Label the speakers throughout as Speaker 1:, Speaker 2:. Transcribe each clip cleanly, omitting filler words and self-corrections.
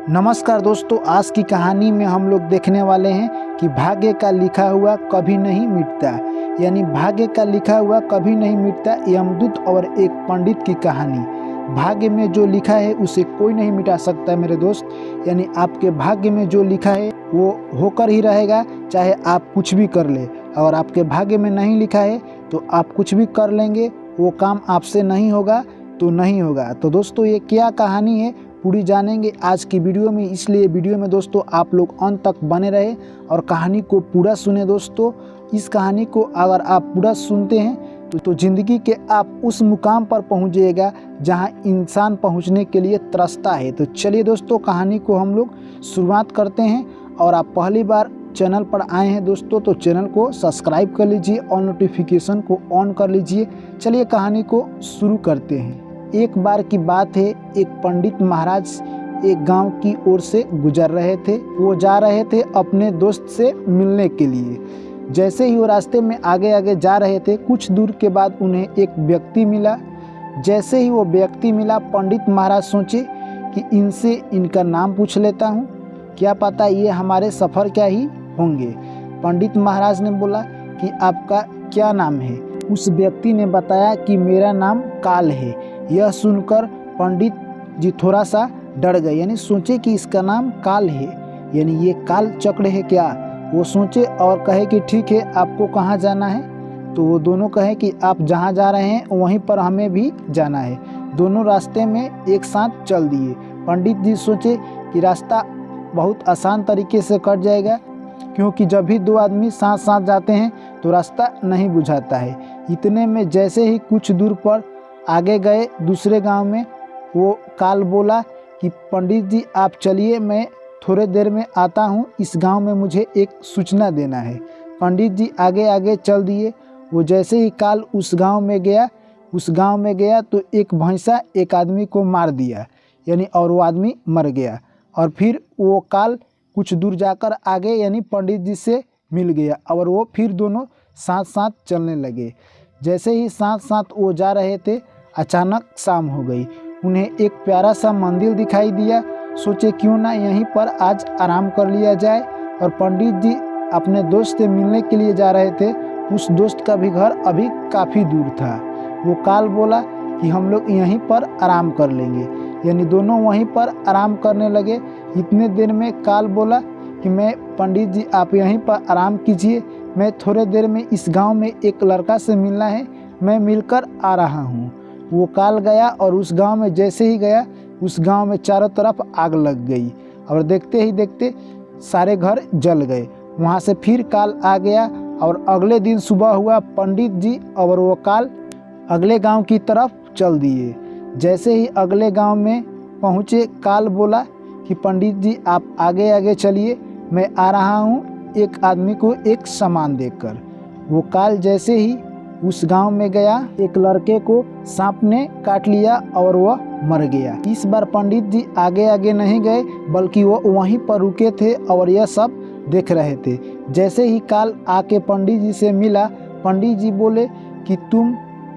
Speaker 1: नमस्कार दोस्तों, आज की कहानी में हम लोग देखने वाले हैं कि भाग्य का लिखा हुआ कभी नहीं मिटता। यानी भाग्य का लिखा हुआ कभी नहीं मिटता, यमदूत और एक पंडित की कहानी। भाग्य में जो लिखा है उसे कोई नहीं मिटा सकता मेरे दोस्त। यानी आपके भाग्य में जो लिखा है वो होकर ही रहेगा, चाहे आप कुछ भी कर ले। और आपके भाग्य में नहीं लिखा है तो आप कुछ भी कर लेंगे, वो काम आपसे नहीं होगा तो नहीं होगा। तो दोस्तों, ये क्या कहानी है पूरी जानेंगे आज की वीडियो में, इसलिए वीडियो में दोस्तों आप लोग अंत तक बने रहे और कहानी को पूरा सुने। दोस्तों, इस कहानी को अगर आप पूरा सुनते हैं तो ज़िंदगी के आप उस मुकाम पर पहुंचिएगा जहां इंसान पहुंचने के लिए तरसता है। तो चलिए दोस्तों, कहानी को हम लोग शुरुआत करते हैं। और आप पहली बार चैनल पर आए हैं दोस्तों तो चैनल को सब्सक्राइब कर लीजिए और नोटिफिकेशन को ऑन कर लीजिए। चलिए कहानी को शुरू करते हैं। एक बार की बात है, एक पंडित महाराज एक गांव की ओर से गुजर रहे थे। वो जा रहे थे अपने दोस्त से मिलने के लिए। जैसे ही वो रास्ते में आगे आगे जा रहे थे, कुछ दूर के बाद उन्हें एक व्यक्ति मिला। जैसे ही वो व्यक्ति मिला, पंडित महाराज सोचे कि इनसे इनका नाम पूछ लेता हूँ, क्या पता ये हमारे सफ़र क्या ही होंगे। पंडित महाराज ने बोला कि आपका क्या नाम है। उस व्यक्ति ने बताया कि मेरा नाम काल है। यह सुनकर पंडित जी थोड़ा सा डर गए, यानी सोचे कि इसका नाम काल है, यानी ये काल चक्र है क्या। वो सोचे और कहे कि ठीक है, आपको कहाँ जाना है। तो वो दोनों कहे कि आप जहाँ जा रहे हैं वहीं पर हमें भी जाना है। दोनों रास्ते में एक साथ चल दिए। पंडित जी सोचे कि रास्ता बहुत आसान तरीके से कट जाएगा, क्योंकि जब भी दो आदमी साथ साथ जाते हैं तो रास्ता नहीं बुझाता है। इतने में जैसे ही कुछ दूर पर आगे गए दूसरे गांव में, वो काल बोला कि पंडित जी आप चलिए, मैं थोड़े देर में आता हूँ, इस गांव में मुझे एक सूचना देना है। पंडित जी आगे आगे चल दिए। वो जैसे ही काल उस गांव में गया तो एक भैंसा एक आदमी को मार दिया, यानी और वो आदमी मर गया। और फिर वो काल कुछ दूर जाकर आगे यानी पंडित जी से मिल गया और वो फिर दोनों साथ साथ चलने लगे। जैसे ही साथ साथ वो जा रहे थे, अचानक शाम हो गई। उन्हें एक प्यारा सा मंदिर दिखाई दिया। सोचे क्यों ना यहीं पर आज आराम कर लिया जाए। और पंडित जी अपने दोस्त से मिलने के लिए जा रहे थे। उस दोस्त का भी घर अभी काफ़ी दूर था। वो काल बोला कि हम लोग यहीं पर आराम कर लेंगे, यानी दोनों वहीं पर आराम करने लगे। इतने देर में काल बोला कि मैं पंडित जी आप यहीं पर आराम कीजिए, मैं थोड़े देर में इस गांव में एक लड़का से मिलना है, मैं मिलकर आ रहा हूँ। वो काल गया और उस गांव में जैसे ही गया, उस गांव में चारों तरफ आग लग गई और देखते ही देखते सारे घर जल गए। वहाँ से फिर काल आ गया और अगले दिन सुबह हुआ, पंडित जी और वो काल अगले गांव की तरफ चल दिए। जैसे ही अगले गांव में पहुँचे, काल बोला कि पंडित जी आप आगे आगे चलिए, मैं आ रहा हूँ एक आदमी को एक सामान देकर। वो काल जैसे ही उस गांव में गया, एक लड़के को सांप ने काट लिया और वह मर गया। इस बार पंडित जी आगे आगे नहीं गए, बल्कि वो वहीं पर रुके थे और यह सब देख रहे थे। जैसे ही काल आके पंडित जी से मिला, पंडित जी बोले कि तुम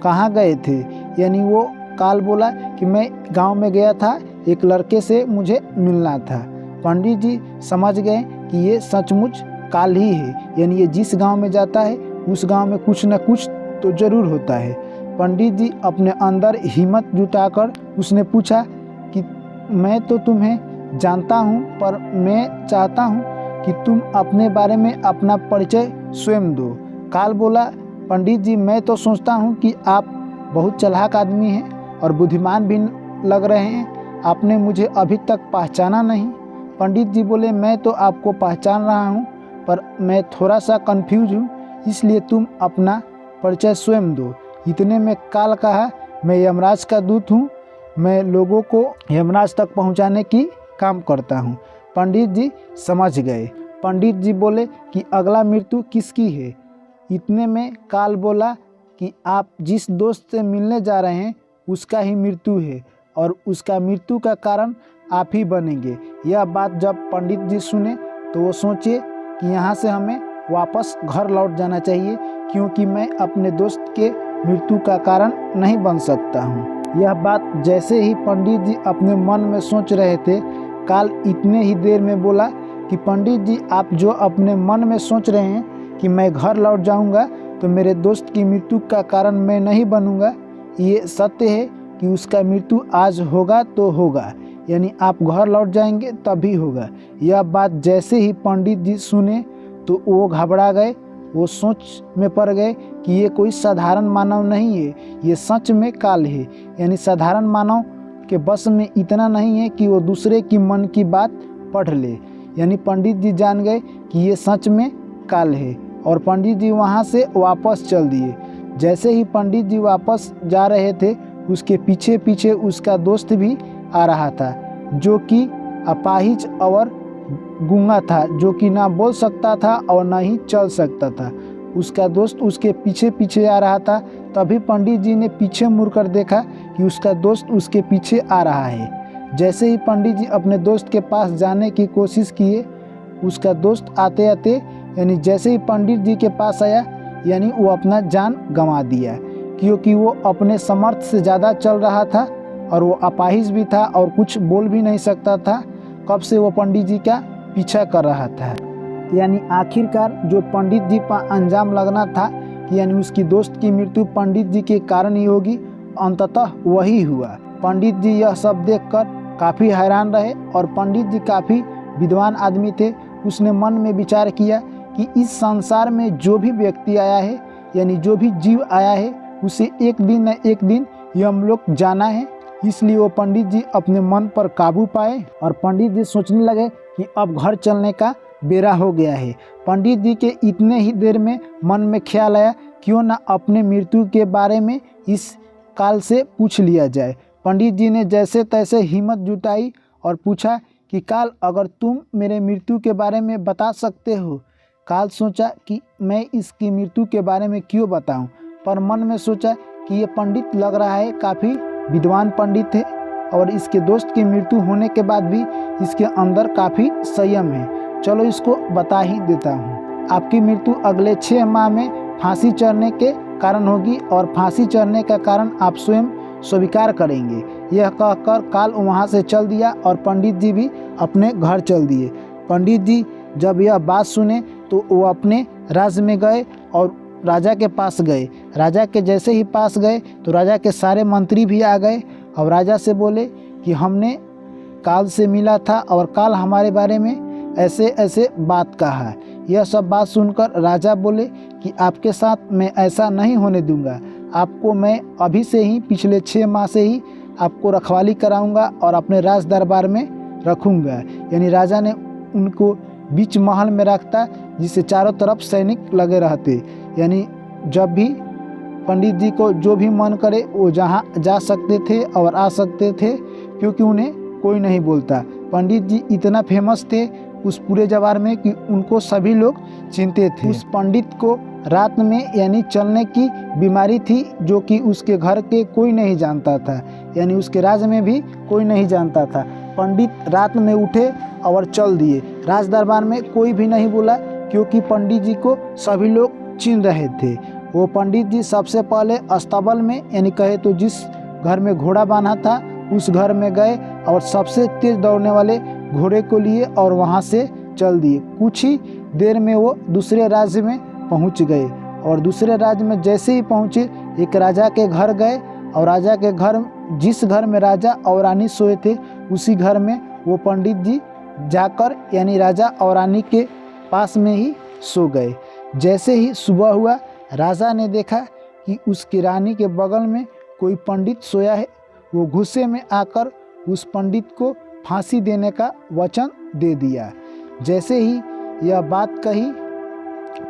Speaker 1: कहाँ गए थे। यानी वो काल बोला कि मैं गांव में गया था, एक लड़के से मुझे मिलना था। पंडित जी समझ गए कि ये सचमुच काल ही है, यानी ये जिस गांव में जाता है उस गांव में कुछ न कुछ तो ज़रूर होता है। पंडित जी अपने अंदर हिम्मत जुटाकर उसने पूछा कि मैं तो तुम्हें जानता हूँ, पर मैं चाहता हूँ कि तुम अपने बारे में अपना परिचय स्वयं दो। काल बोला, पंडित जी मैं तो सोचता हूँ कि आप बहुत चालाक आदमी हैं और बुद्धिमान भी लग रहे हैं, आपने मुझे अभी तक पहचाना नहीं। पंडित जी बोले, मैं तो आपको पहचान रहा हूँ, पर मैं थोड़ा सा कंफ्यूज हूँ, इसलिए तुम अपना परिचय स्वयं दो। इतने में काल कहा, मैं यमराज का दूत हूँ, मैं लोगों को यमराज तक पहुँचाने की काम करता हूँ। पंडित जी समझ गए। पंडित जी बोले कि अगला मृत्यु किसकी है। इतने में काल बोला कि आप जिस दोस्त से मिलने जा रहे हैं उसका ही मृत्यु है और उसका मृत्यु का कारण आप ही बनेंगे। यह बात जब पंडित जी सुने तो वो सोचे कि यहाँ से हमें वापस घर लौट जाना चाहिए, क्योंकि मैं अपने दोस्त के मृत्यु का कारण नहीं बन सकता हूँ। यह बात जैसे ही पंडित जी अपने मन में सोच रहे थे, काल इतने ही देर में बोला कि पंडित जी, आप जो अपने मन में सोच रहे हैं कि मैं घर लौट जाऊंगा तो मेरे दोस्त की मृत्यु का कारण मैं नहीं बनूंगा, ये सत्य है कि उसका मृत्यु आज होगा तो होगा, यानी आप घर लौट जाएंगे तभी होगा। यह बात जैसे ही पंडित जी सुने तो वो घबरा गए। वो सोच में पड़ गए कि ये कोई साधारण मानव नहीं है, ये सच में काल है। यानी साधारण मानव के बस में इतना नहीं है कि वो दूसरे की मन की बात पढ़ ले। यानी पंडित जी जान गए कि ये सच में काल है और पंडित जी वहाँ से वापस चल दिए। जैसे ही पंडित जी वापस जा रहे थे, उसके पीछे पीछे उसका दोस्त भी आ रहा था, जो कि अपाहिज और गूंगा था, जो कि ना बोल सकता था और ना ही चल सकता था। उसका दोस्त उसके पीछे पीछे आ रहा था। तभी पंडित जी ने पीछे मुड़कर देखा कि उसका दोस्त उसके पीछे आ रहा है। जैसे ही पंडित जी अपने दोस्त के पास जाने की कोशिश किए, उसका दोस्त आते आते यानी जैसे ही पंडित जी के पास आया, यानी वो अपना जान गंवा दिया, क्योंकि वो अपने समर्थ से ज़्यादा चल रहा था और वो अपाहिज भी था और कुछ बोल भी नहीं सकता था। कब से वो पंडित जी का पीछा कर रहा था। यानी आखिरकार जो पंडित जी पर अंजाम लगना था कि यानी उसकी दोस्त की मृत्यु पंडित जी के कारण ही होगी, अंततः वही हुआ। पंडित जी यह सब देखकर काफ़ी हैरान रहे और पंडित जी काफ़ी विद्वान आदमी थे। उसने मन में विचार किया कि इस संसार में जो भी व्यक्ति आया है, यानी जो भी जीव आया है, उसे एक दिन न एक दिन यमलोक जाना है। इसलिए वो पंडित जी अपने मन पर काबू पाए और पंडित जी सोचने लगे कि अब घर चलने का बेरा हो गया है। पंडित जी के इतने ही देर में मन में ख्याल आया, क्यों ना अपने मृत्यु के बारे में इस काल से पूछ लिया जाए। पंडित जी ने जैसे तैसे हिम्मत जुटाई और पूछा कि काल, अगर तुम मेरे मृत्यु के बारे में बता सकते हो। काल सोचा कि मैं इसकी मृत्यु के बारे में क्यों बताऊं, पर मन में सोचा कि ये पंडित लग रहा है काफ़ी विद्वान पंडित है और इसके दोस्त की मृत्यु होने के बाद भी इसके अंदर काफ़ी संयम है, चलो इसको बता ही देता हूँ। आपकी मृत्यु अगले 6 माह में फांसी चढ़ने के कारण होगी और फांसी चढ़ने का कारण आप स्वयं स्वीकार करेंगे। यह कहकर काल वहाँ से चल दिया और पंडित जी भी अपने घर चल दिए। पंडित जी जब यह बात सुने तो वो अपने राज्य में गए और राजा के पास गए। राजा के जैसे ही पास गए तो राजा के सारे मंत्री भी आ गए और राजा से बोले कि हमने काल से मिला था और काल हमारे बारे में ऐसे ऐसे बात कहा है। यह सब बात सुनकर राजा बोले कि आपके साथ मैं ऐसा नहीं होने दूंगा। आपको मैं अभी से ही पिछले 6 माह से ही आपको रखवाली कराऊंगा और अपने राज दरबार में रखूंगा। यानी राजा ने उनको बीच महल में रखता, जिससे चारों तरफ सैनिक लगे रहते। यानी जब भी पंडित जी को जो भी मन करे वो जहाँ जा सकते थे और आ सकते थे, क्योंकि उन्हें कोई नहीं बोलता। पंडित जी इतना फेमस थे उस पूरे जवार में कि उनको सभी लोग चिंते थे। उस पंडित को रात में यानी चलने की बीमारी थी, जो कि उसके घर के कोई नहीं जानता था, यानी उसके राज्य में भी कोई नहीं जानता था। पंडित रात में उठे और चल दिए। राज दरबार में कोई भी नहीं बोला, क्योंकि पंडित जी को सभी लोग चिन रहे थे। वो पंडित जी सबसे पहले अस्तबल में, यानी कहे तो जिस घर में घोड़ा बांधा था उस घर में गए और सबसे तेज दौड़ने वाले घोड़े को लिए और वहाँ से चल दिए। कुछ ही देर में वो दूसरे राज्य में पहुँच गए और दूसरे राज्य में जैसे ही पहुँचे एक राजा के घर गए और राजा के घर, जिस घर में राजा और रानी सोए थे, उसी घर में वो पंडित जी जाकर यानी राजा और रानी के पास में ही सो गए। जैसे ही सुबह हुआ, राजा ने देखा कि उसकी रानी के बगल में कोई पंडित सोया है। वो गुस्से में आकर उस पंडित को फांसी देने का वचन दे दिया। जैसे ही यह बात कही,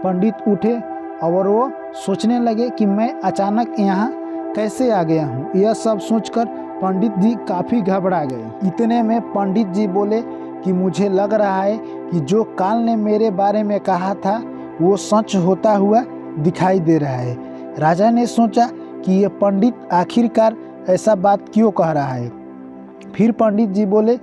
Speaker 1: पंडित उठे और वो सोचने लगे कि मैं अचानक यहाँ कैसे आ गया हूँ। यह सब सोचकर पंडित जी काफ़ी घबरा गए। इतने में पंडित जी बोले कि मुझे लग रहा है कि जो काल ने मेरे बारे में कहा था वो सच होता हुआ दिखाई दे रहा है। राजा ने सोचा कि ये पंडित आखिरकार ऐसा बात क्यों कह रहा है। फिर पंडित जी बोले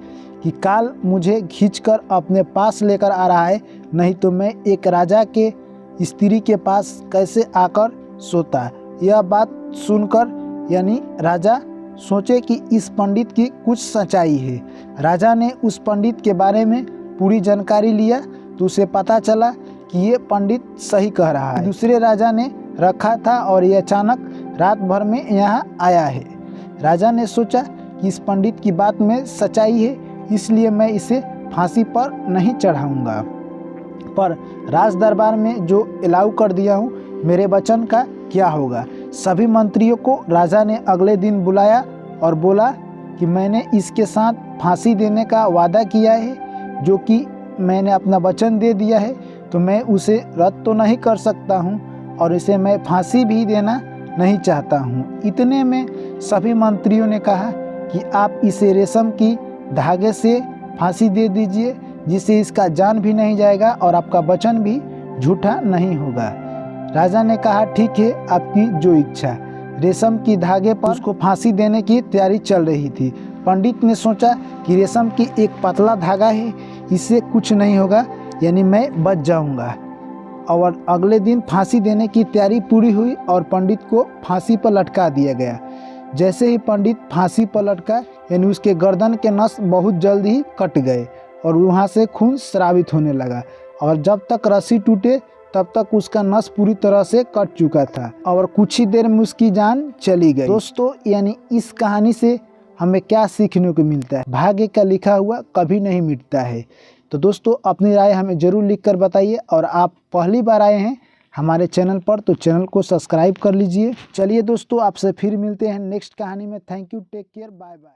Speaker 1: कि काल मुझे खींचकर अपने पास लेकर आ रहा है, नहीं तो मैं एक राजा के स्त्री के पास कैसे आकर सोता। यह बात सुनकर यानी राजा सोचे कि इस पंडित की कुछ सच्चाई है। राजा ने उस पंडित के बारे में पूरी जानकारी लिया तो उसे पता चला कि ये पंडित सही कह रहा है। दूसरे राजा ने रखा था और ये अचानक रात भर में यहाँ आया है। राजा ने सोचा कि इस पंडित की बात में सच्चाई है, इसलिए मैं इसे फांसी पर नहीं चढ़ाऊंगा, पर राज दरबार में जो अलाउ कर दिया हूँ, मेरे वचन का क्या होगा। सभी मंत्रियों को राजा ने अगले दिन बुलाया और बोला कि मैंने इसके साथ फांसी देने का वादा किया है, जो कि मैंने अपना वचन दे दिया है, तो मैं उसे रद्द तो नहीं कर सकता हूँ और इसे मैं फांसी भी देना नहीं चाहता हूँ। इतने में सभी मंत्रियों ने कहा कि आप इसे रेशम की धागे से फांसी दे दीजिए, जिससे इसका जान भी नहीं जाएगा और आपका वचन भी झूठा नहीं होगा। राजा ने कहा ठीक है, आपकी जो इच्छा। रेशम की धागे पर उसको फांसी देने की तैयारी चल रही थी। पंडित ने सोचा कि रेशम की एक पतला धागा है, इससे कुछ नहीं होगा, यानी मैं बच जाऊंगा। और अगले दिन फांसी देने की तैयारी पूरी हुई और पंडित को फांसी पर लटका दिया गया। जैसे ही पंडित फांसी पर लटका, यानी उसके गर्दन के नस बहुत जल्द ही कट गए और वहाँ से खून स्रावित होने लगा, और जब तक रस्सी टूटे तब तक उसका नस पूरी तरह से कट चुका था और कुछ ही देर में उसकी जान चली गई। दोस्तों, यानी इस कहानी से हमें क्या सीखने को मिलता है? भाग्य का लिखा हुआ कभी नहीं मिटता है। तो दोस्तों, अपनी राय हमें ज़रूर लिखकर बताइए, और आप पहली बार आए हैं हमारे चैनल पर तो चैनल को सब्सक्राइब कर लीजिए। चलिए दोस्तों, आपसे फिर मिलते हैं नेक्स्ट कहानी में। Thank you, take care, bye bye.